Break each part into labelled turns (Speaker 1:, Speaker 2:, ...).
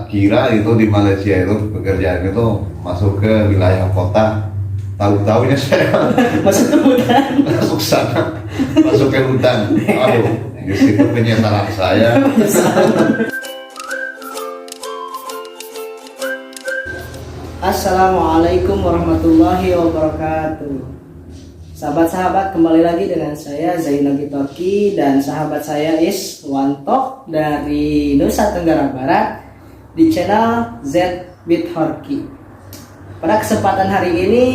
Speaker 1: kira itu di Malaysia itu pekerjaan itu masuk ke wilayah kota. Tahu-tahunya saya
Speaker 2: Masuk ke hutan.
Speaker 1: masuk sana, masuk ke hutan. Aduh, di situ penyesalan saya.
Speaker 2: Assalamualaikum warahmatullahi wabarakatuh. Sahabat-sahabat, kembali lagi dengan saya Zainal Gitorki dan sahabat saya Iswanto dari Nusa Tenggara Barat di channel Z Bitorki. Pada kesempatan hari ini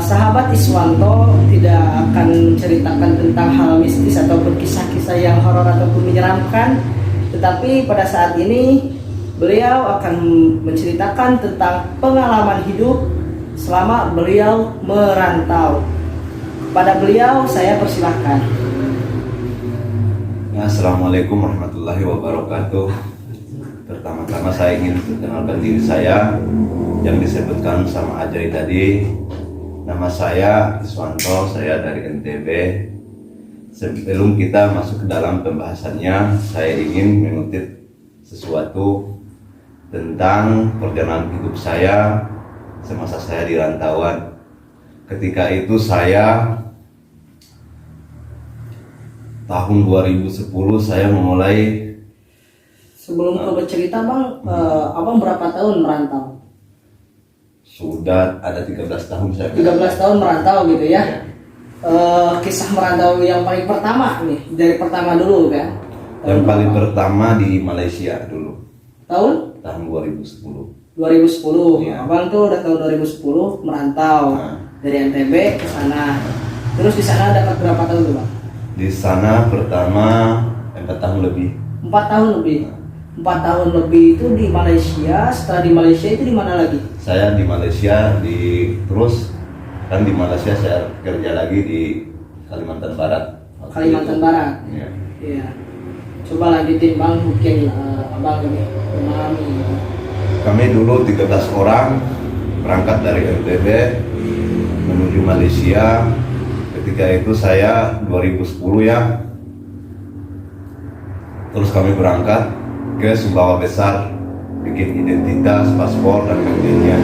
Speaker 2: sahabat Iswanto tidak akan menceritakan tentang hal mistis ataupun kisah-kisah yang horor ataupun menyeramkan, tetapi pada saat ini beliau akan menceritakan tentang pengalaman hidup selama beliau merantau. Kepada beliau saya persilahkan.
Speaker 1: Assalamualaikum warahmatullahi wabarakatuh. Pertama-tama saya ingin perkenalkan diri saya yang disebutkan sama Ajay tadi. Nama saya Iswanto, saya dari NTB. Sebelum kita masuk ke dalam pembahasannya, saya ingin mengutip sesuatu tentang perjalanan hidup saya semasa saya di rantauan. Ketika itu saya tahun 2010 saya memulai.
Speaker 2: Sebelum kau bercerita bang, abang berapa tahun merantau?
Speaker 1: Sudah ada 13 tahun saya.
Speaker 2: 13 tahun merantau gitu ya. Kisah merantau yang paling pertama nih, dari pertama dulu kan?
Speaker 1: Yang paling pertama di Malaysia dulu.
Speaker 2: Tahun
Speaker 1: 2010.
Speaker 2: 2010.
Speaker 1: Iya.
Speaker 2: Abang tuh udah tahun 2010 merantau dari NTB ke sana. Terus di sana dapat berapa tahun tuh bang?
Speaker 1: Di sana pertama 4 tahun lebih.
Speaker 2: 4 tahun lebih. 4 tahun lebih itu di Malaysia. Setelah di Malaysia itu di mana lagi?
Speaker 1: Saya di Malaysia terus kan di Malaysia saya kerja lagi di Kalimantan Barat.
Speaker 2: Kalimantan Barat.
Speaker 1: Iya.
Speaker 2: Iya. Coba lanjutin bang, mungkin abang lebih memahami.
Speaker 1: Kami dulu 13 orang berangkat dari NTB menuju Malaysia. Ketika itu saya 2010 ya. Terus kami berangkat ke Sumbawa Besar, bikin identitas, paspor dan lainnya.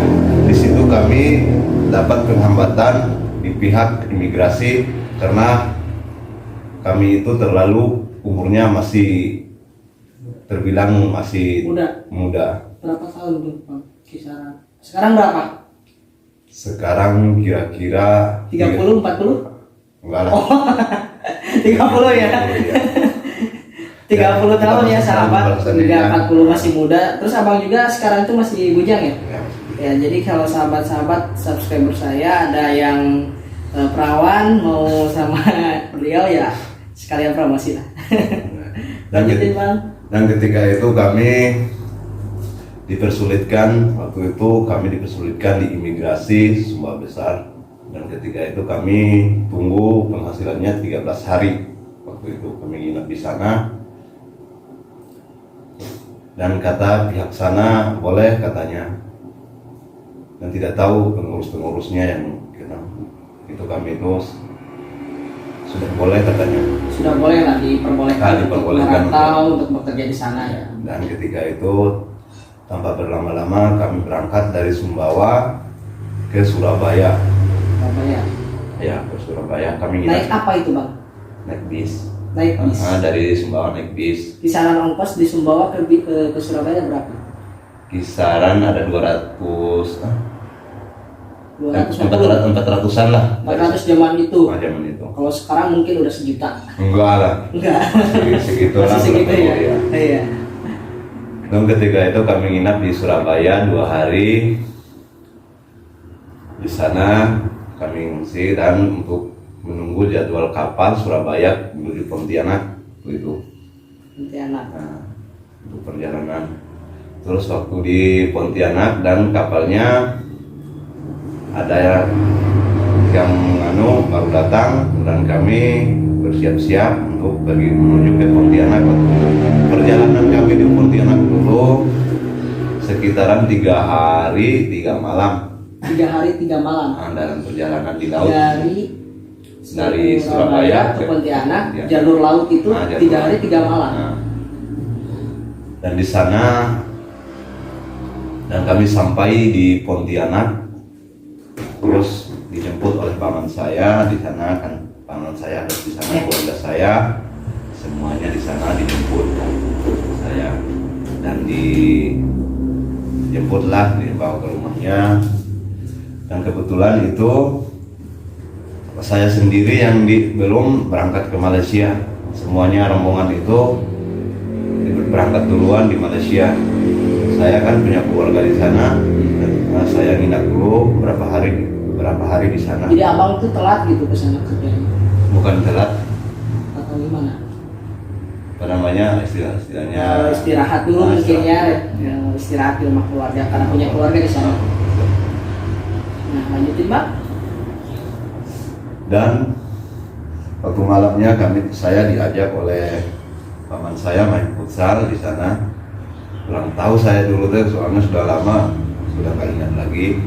Speaker 1: Di situ kami dapat penghambatan di pihak imigrasi karena kami itu terlalu umurnya masih terbilang masih muda.
Speaker 2: Berapa tahun tuh bang? Kisaran. Sekarang berapa?
Speaker 1: Sekarang kira-kira
Speaker 2: 30, 40?
Speaker 1: Enggak lah.
Speaker 2: Oh, 30 ya. 30 tahun ya sahabat, hingga 40 masih muda. Terus abang juga sekarang itu masih bujang ya? Ya, jadi kalau sahabat-sahabat subscriber saya ada yang perawan mau sama beliau ya sekalian promosi lah. Lanjutin bang.
Speaker 1: Dan ketika itu kami dipersulitkan di imigrasi Sumbawa Besar, dan ketika itu kami tunggu penghasilannya 13 hari. Waktu itu kami nginep di sana dan kata pihak sana boleh katanya, dan tidak tahu pengurus-pengurusnya yang itu kami itu sudah boleh katanya.
Speaker 2: Sudah boleh lah diperbolehkan untuk merantau untuk bekerja di sana ya.
Speaker 1: Dan ketika itu tanpa berlama-lama kami berangkat dari Sumbawa ke Surabaya.
Speaker 2: Surabaya.
Speaker 1: Ya, ke Surabaya. Kami
Speaker 2: naik apa itu bang?
Speaker 1: Naik bis.
Speaker 2: Naik bis.
Speaker 1: Dari Sumbawa naik bis.
Speaker 2: Kisaran ongkos di Sumbawa ke Surabaya berapa?
Speaker 1: Kisaran ada 400-an lah.
Speaker 2: 400 zaman itu.
Speaker 1: Zaman itu.
Speaker 2: Kalau sekarang mungkin udah sejuta.
Speaker 1: Enggak lah.
Speaker 2: Enggak.
Speaker 1: Segitu lah.
Speaker 2: Masih segitu ya. Iya.
Speaker 1: Dan ketika itu kami nginap di Surabaya 2 hari. Di sana kami ngungsi dan untuk menunggu jadwal kapal Surabaya menuju Pontianak itu.
Speaker 2: Pontianak.
Speaker 1: Nah, untuk perjalanan. Terus waktu di Pontianak dan kapalnya ada yang baru datang dan kami bersiap-siap untuk pergi menuju ke Pontianak. Perjalanan kami di Pontianak dulu sekitaran 3 hari 3 malam.
Speaker 2: 3 hari 3 malam.
Speaker 1: Dalam perjalanan di laut
Speaker 2: dari Surabaya ke Pontianak, jalur laut itu 3 hari 3 malam.
Speaker 1: Dan di sana dan kami sampai di Pontianak, terus dijemput oleh paman saya di sana, kan paman saya ada di sana, keluarga saya semuanya di sana dijemput saya, dan dijemputlah, dibawa ke rumahnya. Dan kebetulan itu saya sendiri yang belum berangkat ke Malaysia. Semuanya rombongan itu berangkat duluan di Malaysia. Saya kan punya keluarga di sana, dan saya nginap dulu beberapa hari di sana.
Speaker 2: Jadi abang itu telat gitu ke sana kerjanya?
Speaker 1: Bukan telat,
Speaker 2: Atau gimana?
Speaker 1: apa namanya, istilahnya
Speaker 2: Istirahat dulu mungkin ya, istirahat di rumah keluarga karena punya keluarga di sana. Nah lanjutin Bang.
Speaker 1: Dan waktu malamnya saya diajak oleh paman saya main futsal di sana. Kurang tahu saya dulu tuh, soalnya sudah lama, sudah nggak ingat lagi.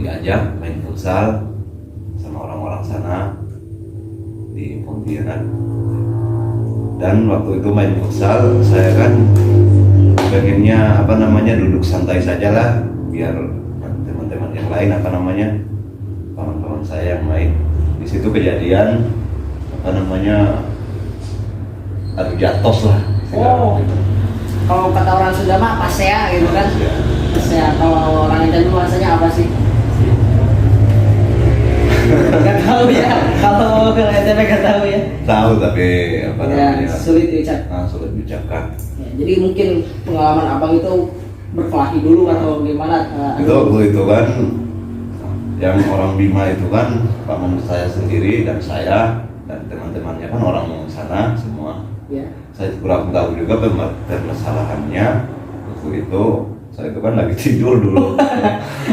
Speaker 1: Diajak main futsal sama orang-orang sana di Pontianak. Dan waktu itu main futsal, saya kan pengennya duduk santai saja lah, biar teman-teman yang lain paman-paman saya yang main. Di situ kejadian adu jatos lah.
Speaker 2: Oh, kalau kata orang Sunda mah pasea gitu kan? Pasea. Kalau orang Indonesia bahasanya apa sih? Gak tahu ya. Kalau NTB gak tahu ya.
Speaker 1: Tahu tapi
Speaker 2: sulit diucap.
Speaker 1: Sulit diucapkan.
Speaker 2: Ya, jadi mungkin pengalaman abang itu berkelahi dulu atau gimana?
Speaker 1: Itu kan yang orang Bima itu kan paman saya sendiri dan saya dan teman-temannya kan orang sana semua.
Speaker 2: Ya.
Speaker 1: Saya kurang tahu juga permasalahannya waktu itu. Saya itu kan lagi tidur dulu.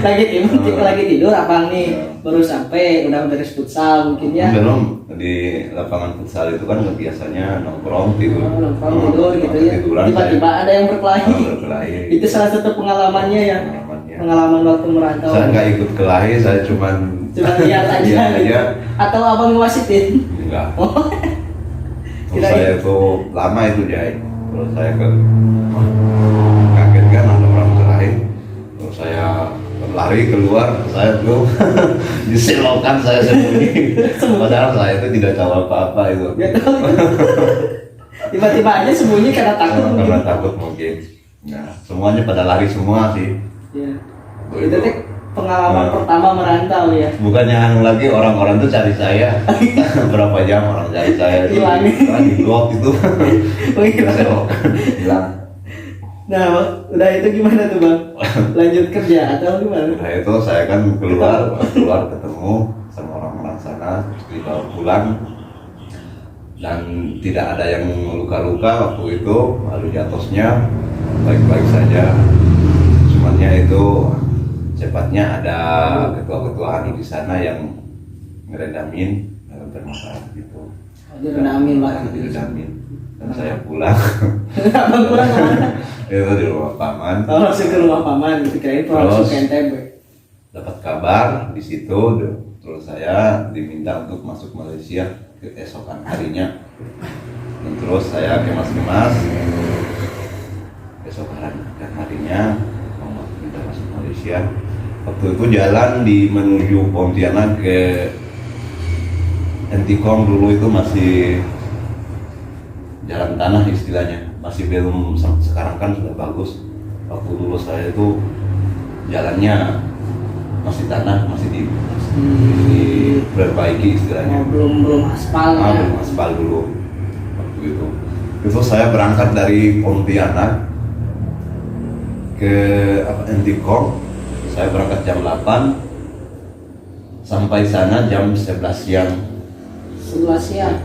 Speaker 2: lagi tidur abang nih baru sampai udah beres futsal mungkin ya.
Speaker 1: Belum, di lapangan futsal itu kan biasanya nongkrong tidur.
Speaker 2: Tidur gitu ya. Tiba-tiba ada yang berkelahi. Itu salah satu pengalamannya ya. Pengalaman waktu merantau.
Speaker 1: Saya nggak ikut kelahi, saya cuma
Speaker 2: lihat aja. Atau abang ngewasitin?
Speaker 1: Enggak. Terus saya itu lama itu jahit. Terus saya kaget kan ada orang kelahi. Terus saya lari keluar, saya tuh diselokan, saya sembunyi. Padahal saya itu tidak tahu apa-apa itu.
Speaker 2: Tiba-tiba aja sembunyi karena takut.
Speaker 1: Karena takut mungkin. Nah, semuanya pada lari semua sih.
Speaker 2: Ya. Itu pengalaman pertama merantau ya.
Speaker 1: Bukannya lagi orang-orang tuh cari saya. Berapa jam orang cari saya itu. Di blok itu. Hilang.
Speaker 2: Nah, udah itu gimana tuh Bang? Lanjut kerja atau gimana?
Speaker 1: Nah itu saya kan keluar ketemu sama orang-orang sana, terus dibawa pulang. Dan tidak ada yang luka-luka waktu itu, lalu jatuhnya baik-baik saja. Cumannya itu cepatnya ada ketua-ketua di sana yang ngeredamin permasalahan gitu.
Speaker 2: Diredamin lah.
Speaker 1: Diredamin. Dan saya pulang.
Speaker 2: Abang pulang kemana?
Speaker 1: Itu di rumah paman.
Speaker 2: Oh, langsung ke rumah paman gitu, kirain langsung ke NTB.
Speaker 1: Dapat kabar di situ, terus saya diminta untuk masuk Malaysia keesokan harinya. Dan terus saya kemas-kemas. Keesokan harinya mau minta masuk Malaysia. Waktu itu jalan menuju Pontianak ke Entikong dulu itu masih jalan tanah istilahnya, masih belum, sekarang kan sudah bagus. Waktu dulu saya itu jalannya masih tanah, masih diperbaiki istilahnya.
Speaker 2: Belum aspal ya.
Speaker 1: Belum aspal dulu waktu itu. Itu saya berangkat dari Pontianak ke Entikong. Saya berangkat jam 8, sampai sana jam 11 siang.
Speaker 2: 11 siang.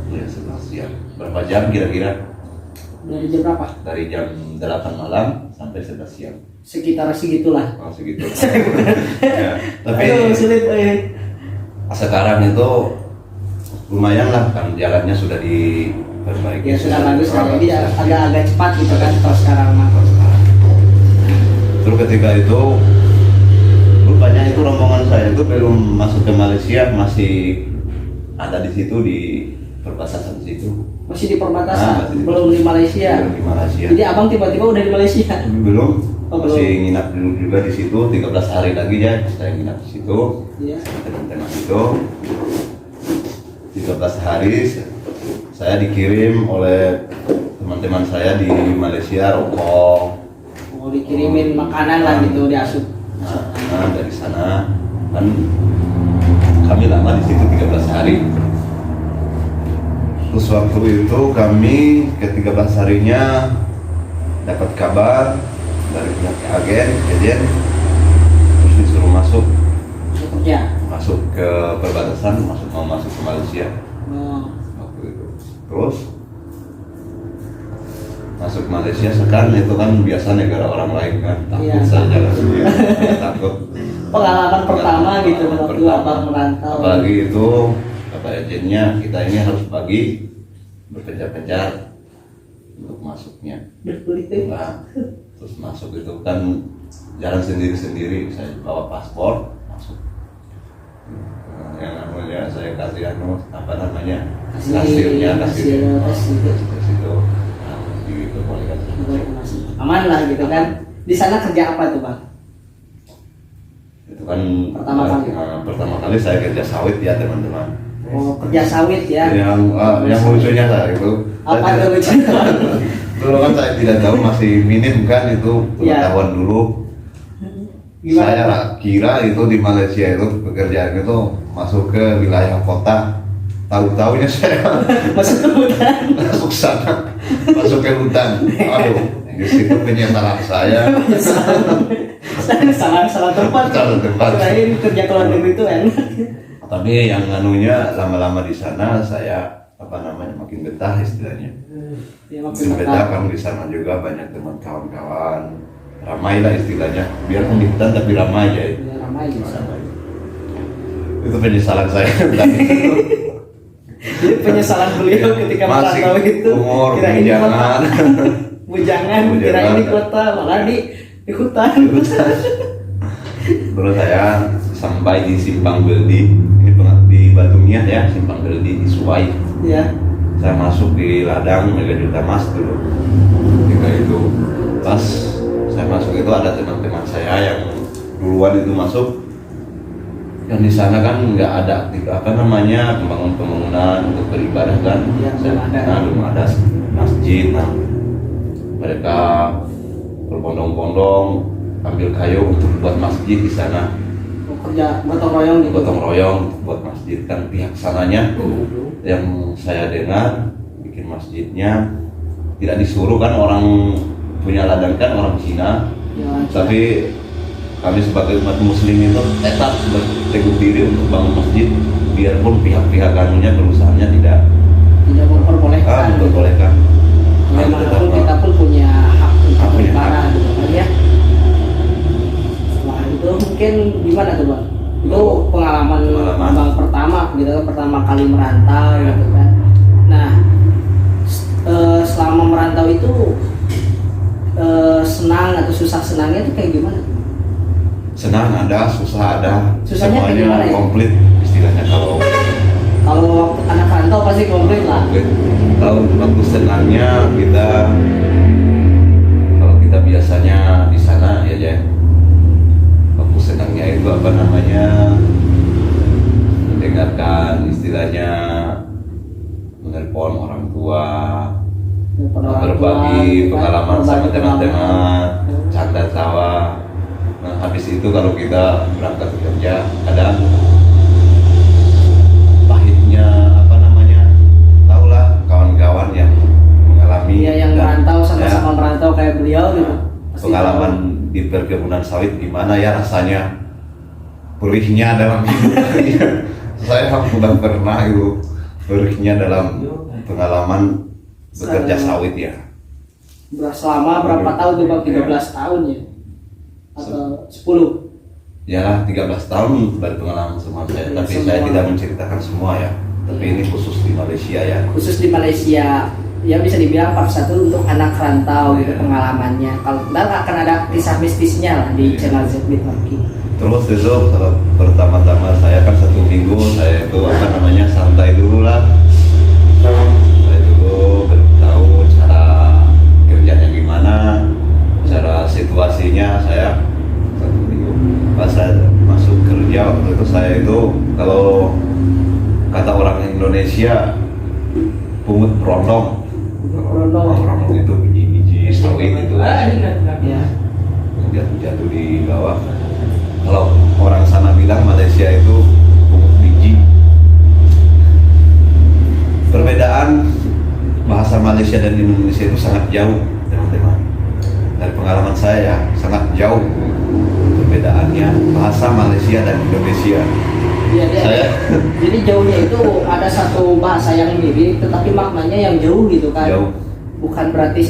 Speaker 1: Ya, 11 siang. Berapa jam kira-kira?
Speaker 2: Dari jam berapa?
Speaker 1: Dari jam 8 malam sampai 11 siang.
Speaker 2: Sekitar segitulah.
Speaker 1: Oh, segitu. Ya, tapi
Speaker 2: sulit.
Speaker 1: Sekarang itu lumayan lah, kan jalannya sudah diperbaiki.
Speaker 2: Ya sudah bagus lah, jadi agak-agak cepat gitu kan kalau sekarang mah.
Speaker 1: Terus ketika itu rupanya itu rombongan saya itu belum masuk ke Malaysia, masih ada di situ di perbatasan situ.
Speaker 2: Masih di perbatasan,
Speaker 1: masih
Speaker 2: belum di Malaysia.
Speaker 1: Belum di Malaysia.
Speaker 2: Jadi abang tiba-tiba udah di Malaysia.
Speaker 1: Belum.
Speaker 2: Oh,
Speaker 1: Masih
Speaker 2: belum.
Speaker 1: nginap dulu juga di situ 13 hari lagi ya. Saya nginap di situ.
Speaker 2: Iya.
Speaker 1: Teman-teman itu 13 hari saya dikirim oleh teman-teman saya di Malaysia rokok.
Speaker 2: Mau dikirimin makanan lah gitu diasup.
Speaker 1: Nah, dari sana kan kami lama di situ 13 hari. Terus waktu itu kami ke 13 harinya dapat kabar dari pihak agen, terus disuruh masuk
Speaker 2: Ya.
Speaker 1: masuk ke perbatasan, mau masuk ke Malaysia
Speaker 2: Oh.
Speaker 1: waktu itu. Terus masuk Malaysia sekarang itu kan biasa negara orang lain kan, takut
Speaker 2: Iya.
Speaker 1: saya jalan sendiri, takut.
Speaker 2: Pengalaman pertama gitu
Speaker 1: Pengalaman
Speaker 2: waktu
Speaker 1: pertama.
Speaker 2: abang merantau.
Speaker 1: Apalagi itu kata agennya kita ini harus pagi berpencar-pencar untuk masuknya.
Speaker 2: Berkulit itu.
Speaker 1: Nah, terus masuk itu kan jalan sendiri-sendiri, saya bawa paspor masuk. Yang namanya saya kasih apa namanya kasirnya
Speaker 2: kasir.
Speaker 1: ke situ. Nah, diperbolehkan masuk.
Speaker 2: Aman lah gitu kan. Di sana kerja apa tuh bang?
Speaker 1: Itu kan
Speaker 2: Pertama kali.
Speaker 1: pertama kali saya kerja sawit ya teman-teman.
Speaker 2: Oh kerja sawit ya.
Speaker 1: Yang lucunya saya itu
Speaker 2: Apa
Speaker 1: saya
Speaker 2: tuh
Speaker 1: tidak-
Speaker 2: lucunya?
Speaker 1: dulu kan saya tidak tahu, masih minim kan itu
Speaker 2: Iya.
Speaker 1: pengetahuan dulu.
Speaker 2: Gimana?
Speaker 1: Saya kira itu di Malaysia itu pekerjaan itu masuk ke wilayah kota. Tahu-taunya saya
Speaker 2: Masuk ke hutan.
Speaker 1: masuk sana, masuk ke hutan. Aduh, di situ penyesalan saya.
Speaker 2: Salah tempat.
Speaker 1: Salah tempat.
Speaker 2: Kirain kerja ke luar negeri itu enak.
Speaker 1: Tapi yang anunya lama-lama di sana saya apa namanya makin betah istilahnya.
Speaker 2: Ya,
Speaker 1: Makin betah kan di sana juga banyak teman kawan-kawan. Ramai lah istilahnya. Biarpun di hutan tapi ramai ya.
Speaker 2: Ya, ramai di sana.
Speaker 1: Ramai. Itu penyesalan saya.
Speaker 2: Jadi penyesalan beliau ketika
Speaker 1: Masih
Speaker 2: merantau itu
Speaker 1: umur
Speaker 2: kirain di kota.
Speaker 1: bujangan.
Speaker 2: Bujangan,
Speaker 1: Bujangan.
Speaker 2: kirain di kota, malah di hutan.
Speaker 1: Dulu saya sampai di Simpang Beldi, ini di Batu Niah ya, Simpang Beldi di Suwai.
Speaker 2: Ya.
Speaker 1: Saya masuk di ladang Mega Juta Mas dulu. Ketika itu pas saya masuk itu ada teman-teman saya yang duluan itu masuk. Dan di sana kan nggak ada apa namanya pembangunan untuk beribadah kan.
Speaker 2: Ya, belum ada.
Speaker 1: Nah, belum ada masjid. Nah, mereka berbondong-bondong ambil kayu untuk buat masjid di sana.
Speaker 2: Mau kerja gotong royong gitu.
Speaker 1: Gotong royong untuk buat masjid kan pihak sananya. Yang saya dengar bikin masjidnya tidak disuruh kan, orang punya ladang kan orang Cina.
Speaker 2: Ya,
Speaker 1: Tapi kami sebagai umat muslim itu tetap berteguh diri untuk bangun masjid biarpun pihak-pihak kanunya perusahaannya tidak
Speaker 2: tidak memperbolehkan.
Speaker 1: memperbolehkan.
Speaker 2: Memang
Speaker 1: Tetap,
Speaker 2: kita pun punya hak untuk
Speaker 1: punya
Speaker 2: beribadah
Speaker 1: hak.
Speaker 2: gitu kan ya. Wah itu mungkin gimana tuh bang? Itu pengalaman
Speaker 1: Pengalaman.
Speaker 2: bang pertama gitu kan, pertama kali merantau
Speaker 1: Ya.
Speaker 2: gitu kan. Nah selama merantau itu senang atau susah senangnya itu kayak gimana?
Speaker 1: senang ada, susah ada,
Speaker 2: Susahnya kayak gimana
Speaker 1: semuanya
Speaker 2: ya?
Speaker 1: komplit istilahnya. Kalau
Speaker 2: Kalau waktu anak rantau pasti komplit lah.
Speaker 1: komplit. Kalau waktu senangnya kita, kalau kita biasanya di sana ya Jay, waktu senangnya itu apa namanya mendengarkan istilahnya menelpon orang tua,
Speaker 2: Daripada orang tua,
Speaker 1: berbagi
Speaker 2: gitu kan,
Speaker 1: pengalaman sama
Speaker 2: berbagi
Speaker 1: teman-teman,
Speaker 2: pengalaman.
Speaker 1: canda tawa. Nah, habis itu kalau kita berangkat kerja, kadang pahitnya apa namanya, tahulah kawan-kawan yang mengalami
Speaker 2: Iya yang
Speaker 1: dan-
Speaker 2: merantau
Speaker 1: ya,
Speaker 2: sama-sama merantau kayak beliau gitu. Pasti
Speaker 1: pengalaman di perkebunan sawit gimana ya rasanya, perihnya dalam hidup. Saya sudah pernah itu perihnya dalam pengalaman bekerja sawit ya.
Speaker 2: selama berapa tahun tuh bang? 13 tahun ya? Atau 10?
Speaker 1: Ya 13 tahun dari pengalaman semua saya,
Speaker 2: Ya,
Speaker 1: tapi
Speaker 2: semua.
Speaker 1: saya tidak menceritakan semua ya. Tapi ini khusus di Malaysia ya.
Speaker 2: Khusus di Malaysia ya bisa dibilang part 1 untuk anak rantau gitu
Speaker 1: Iya.
Speaker 2: pengalamannya. Kalau ntar akan ada kisah mistisnya lah di
Speaker 1: Iya.
Speaker 2: channel ZBit Marki.
Speaker 1: Terus itu kalau pertama-tama saya kan 1 minggu saya itu apa namanya santai dulu lah. Saya dulu tahu cara kerjanya gimana, cara situasinya. Saya pas saya masuk kerja waktu itu, saya itu kalau kata orang Indonesia pungut berondong. Berondong itu biji-biji sawit itu
Speaker 2: ya.
Speaker 1: Jatuh di bawah. Kalau orang sana bilang Malaysia itu pungut biji. Perbedaan bahasa Malaysia dan Indonesia itu sangat jauh, teman-teman. Dari pengalaman saya sangat jauh perbedaannya bahasa Malaysia dan Indonesia.
Speaker 2: Iya. Jadi jauhnya itu ada satu bahasa yang mirip, tetapi maknanya yang jauh gitu kan.
Speaker 1: Jauh.
Speaker 2: Bukan berarti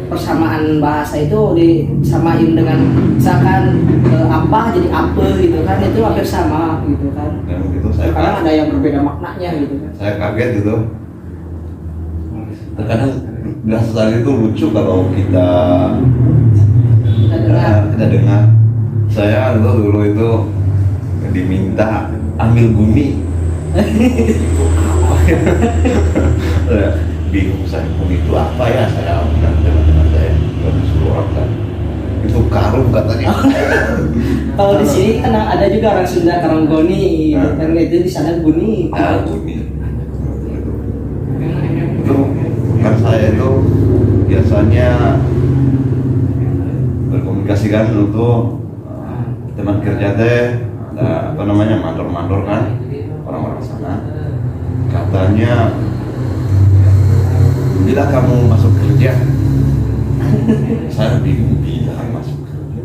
Speaker 2: persamaan bahasa itu disamain dengan misalkan apa jadi apa gitu kan, itu hampir sama gitu kan.
Speaker 1: Dan itu saya
Speaker 2: Kadang ada yang berbeda maknanya gitu kan.
Speaker 1: Saya kaget gitu. Terkadang bahasa itu lucu kalau kita dengar. Saya dulu itu diminta ambil guni. Bingung saya, guni itu apa ya? Saya bilang teman-teman saya, disuruh orang kan itu karung katanya.
Speaker 2: Kalau di sini kan ada juga orang Sunda karanggoni, dan itu di sana guni.
Speaker 1: Guni. Itu kan saya itu biasanya berkomunikasikan untuk teman kerja teh, apa namanya, mandor-mandor kan, orang-orang sana. Katanya, bila kamu masuk kerja, saya bingung bila masuk kerja.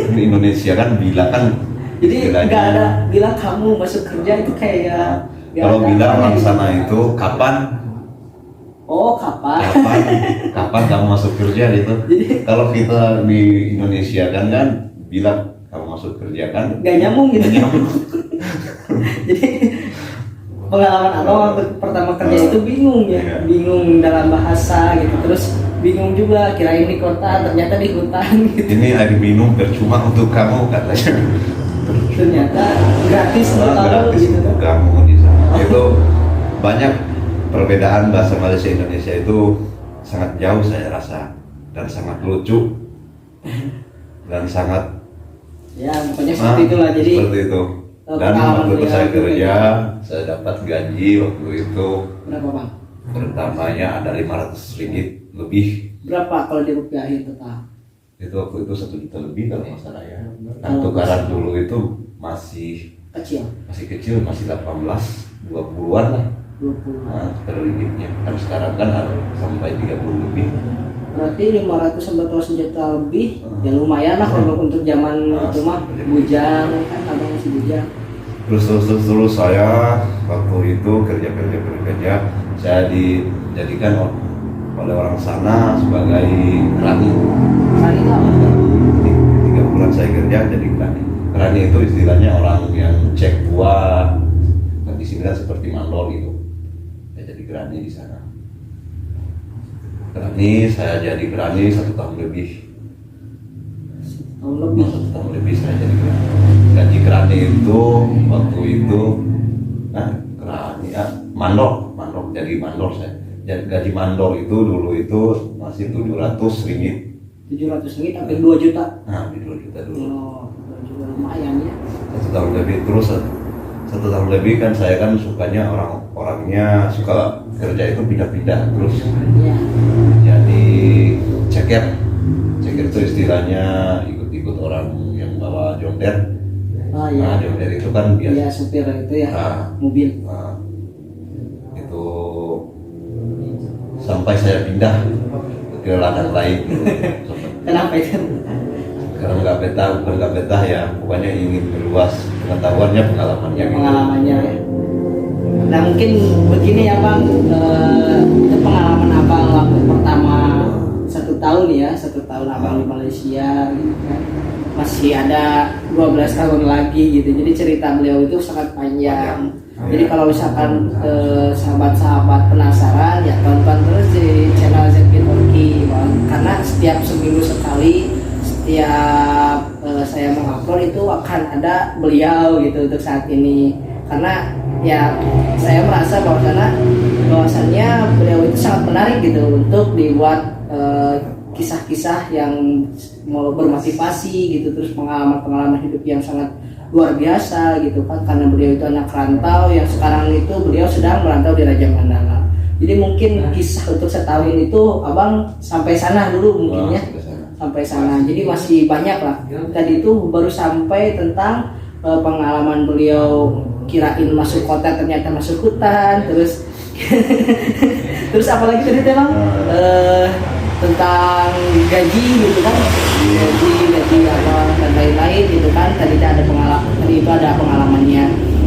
Speaker 1: Di Indonesia kan bila kan,
Speaker 2: Jadi
Speaker 1: istilahnya-
Speaker 2: nggak ada bilang kamu masuk kerja itu kayak nggak
Speaker 1: kalau
Speaker 2: ada
Speaker 1: bila
Speaker 2: apa
Speaker 1: orang
Speaker 2: gitu.
Speaker 1: sana itu kapan
Speaker 2: Oh kapan?
Speaker 1: kapan kamu masuk kerja gitu.
Speaker 2: Jadi
Speaker 1: Kalau kita di Indonesia kan bilang kamu masuk kerja kan
Speaker 2: nggak nyambung gitu.
Speaker 1: nggak nyambung.
Speaker 2: Jadi pengalaman abang waktu pertama kerja itu bingung ya,
Speaker 1: Iya.
Speaker 2: bingung dalam bahasa gitu, terus bingung juga kirain di kota ternyata di hutan gitu,
Speaker 1: Ini air minum percuma untuk kamu katanya.
Speaker 2: ternyata gratis untuk kamu
Speaker 1: Gratis
Speaker 2: gitu
Speaker 1: untuk
Speaker 2: kan.
Speaker 1: kamu di sana. Itu banyak perbedaan bahasa Malaysia Indonesia itu sangat jauh saya rasa, dan sangat lucu dan sangat
Speaker 2: Ya pokoknya seperti itulah. Jadi
Speaker 1: seperti itu. Dan
Speaker 2: pengalaman
Speaker 1: waktu itu
Speaker 2: beliau
Speaker 1: saya
Speaker 2: itu
Speaker 1: kerja, saya dapat gaji waktu itu
Speaker 2: berapa bang?
Speaker 1: pertamanya ada 500 ringgit lebih.
Speaker 2: Berapa kalau dirupiahin total?
Speaker 1: Itu waktu itu 1 juta lebih kalau nggak salah ya. Nah, tukaran dulu itu masih
Speaker 2: Kecil,
Speaker 1: kecil, masih 18 20-an lah.
Speaker 2: 20.
Speaker 1: Nah, per ringgitnya. Kan sekarang kan ada sampai 30 lebih.
Speaker 2: Berarti 500 sampai 1 juta lebih, ya lumayan lah kalau untuk zaman itu mah bujang kan, abang masih bujang.
Speaker 1: Terus saya waktu itu kerja, saya dijadikan oleh orang sana sebagai kerani.
Speaker 2: Kan itu apa?
Speaker 1: 3 bulan saya kerja jadi kerani. Kerani itu istilahnya orang yang cek buah. Kan di sini kan seperti mandor gitu. Saya jadi kerani di sana. Saya jadi kerani 1 tahun lebih.
Speaker 2: Tahun lebih.
Speaker 1: 1 tahun lebih saya jadi kerani. Gaji kerani itu waktu itu, kerani mandor jadi mandor saya. Jadi gaji mandor itu dulu itu masih 700 ringgit.
Speaker 2: 700 ringgit sampai 2 juta.
Speaker 1: Nah, di 2 juta dulu.
Speaker 2: Oh, 2 juta lumayan ya.
Speaker 1: 1 tahun lebih. Terus 1 tahun lebih kan saya kan sukanya orangnya suka kerja itu pindah-pindah terus.
Speaker 2: Iya.
Speaker 1: Jadi ceker itu istilahnya ikut orang yang bawa jonder.
Speaker 2: Oh
Speaker 1: Nah,
Speaker 2: iya.
Speaker 1: jonder itu kan biasa.
Speaker 2: Iya, supir itu ya,
Speaker 1: Ah.
Speaker 2: mobil.
Speaker 1: Nah, itu sampai saya pindah ke ladang lain.
Speaker 2: Kenapa itu?
Speaker 1: Karena bukan nggak betah ya, pokoknya ingin meluas pengetahuannya, pengalamannya. gitu.
Speaker 2: Pengalamannya ya. Nah mungkin begini ya bang, itu pengalaman abang waktu pertama 1 tahun ya, 1 tahun abang di Malaysia gitu kan. Masih ada 12 tahun lagi gitu, jadi cerita beliau itu sangat panjang. Jadi kalau misalkan sahabat-sahabat penasaran ya tonton terus di channel Zepin Orki bang, karena setiap seminggu sekali setiap saya mengupload itu akan ada beliau gitu untuk saat ini, karena ya saya merasa bahwasannya beliau itu sangat menarik gitu untuk dibuat kisah-kisah yang mau bermotivasi gitu, terus pengalaman-pengalaman hidup yang sangat luar biasa gitu kan, karena beliau itu anak rantau yang sekarang itu beliau sedang merantau di Raja Mandala. Jadi mungkin kisah untuk setahun itu abang sampai sana dulu mungkin ya, sampai sana. Jadi masih banyak lah. Tadi itu baru sampai tentang pengalaman beliau, kirain masuk kota ternyata masuk hutan, terus terus apalagi tadi bang tentang gaji gitu kan, gaji apa dan lain-lain gitu kan. Tadi ada pengalamannya.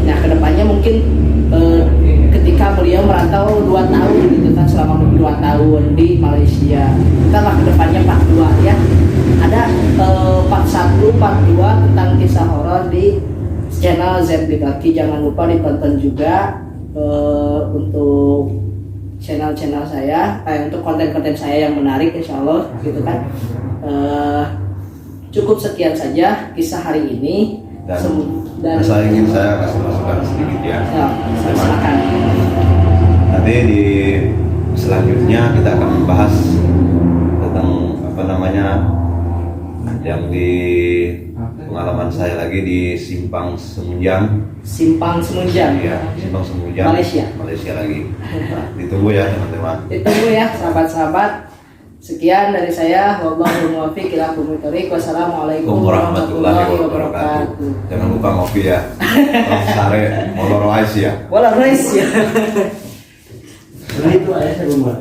Speaker 2: Nah kedepannya mungkin ketika beliau merantau 2 tahun gitu kan, selama 2 tahun di Malaysia, kita lah kedepannya part 2 ya, ada part 1, part 2 tentang kisah horor di channel ZB Kaki. Jangan lupa ditonton juga untuk channel saya, untuk konten-konten saya yang menarik insya Allah gitu kan. Cukup sekian saja kisah hari ini,
Speaker 1: dan saya ingin kasih masukan sedikit ya.
Speaker 2: Silakan.
Speaker 1: Nanti di selanjutnya kita akan membahas tentang apa namanya yang di pengalaman saya lagi di Simpang Semunjang.
Speaker 2: Ya,
Speaker 1: Simpang Semunjang Malaysia lagi. Nah, ditunggu ya teman-teman.
Speaker 2: Ditunggu ya sahabat-sahabat. Sekian dari saya. Wallahul muwaffiq ila aqwamit thoriq. Wassalamualaikum warahmatullahi wabarakatuh.
Speaker 1: Jangan lupa ngopi ya. Sare molor rice ya.
Speaker 2: Wala rice ya.
Speaker 3: Nah itu ayah saya membuat.